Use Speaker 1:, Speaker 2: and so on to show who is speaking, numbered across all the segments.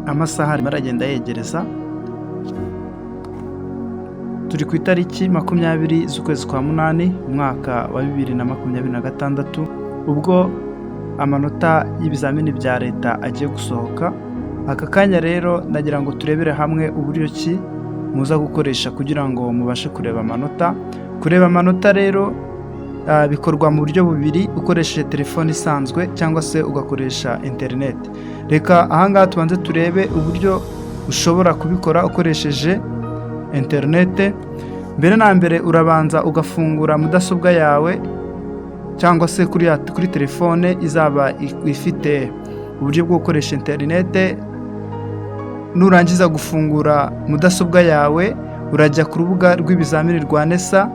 Speaker 1: amasaha arimo aragenda yegereza. Turi ku itariki 20 z'ukwezi kwa munani umwaka wa 2026 ubwo amanota y'ibizamini bya leta agiye gusohoka. Aka kanya rero nagira ngo turebere hamwe uburyo ki muza gukoresha kugira ngo mubashe kureba amanota. Kureba amanota rero bikorwa mu buryo bubiri, ukoresheje telefone isanzwe cyangwa se ugakoresha internet. Reka ahangaha tubanze turebe uburyo ushobora kubikora ukoresheje internet. Mbere na mbere urabanza ugafungura mudasobwa yawe cyangwa se kuri telefone izaba ifite uburyo bwo gukoresha internet. Nurangiza gufungura mudasobwa yawe urajya ku rubuga rw'ibizamini rwa NESA,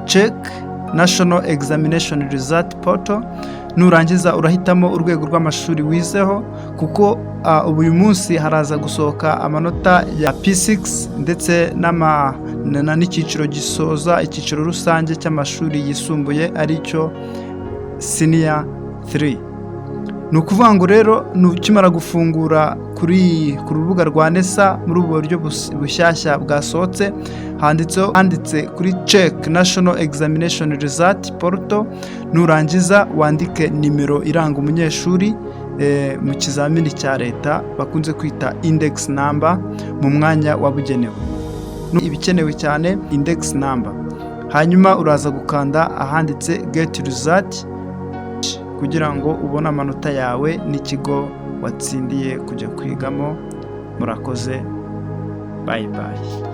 Speaker 1: check National Examination Result Portal. Nurangiza urahitamo urwego rw'amashuri wizeho, kuko uyu munsi haraza gusohoka amanota ya P6 ndetse n'icyiciro gisoza icyiciro rusange cy'amashuri yisumbuye aricyo Senior 3. Ni ukuvuga ngo rero nukimara gufungura ku rubuga rwa NESA muri ubu buryo bushyashya bwasohotse, handitse kuri check National Examination Result Portal. Nurangiza wandike nimero iranga umunyeshuri mu kizamini cya leta bakunze kwita index number mu mwanya wabugenewe. Ibikenewe cyane index number. Hanyuma uraza gukanda ahanditse get result kugira ngo ubone amanota yawe n'ikigo watsindiye kujya kwigamo. Murakoze, bye bye.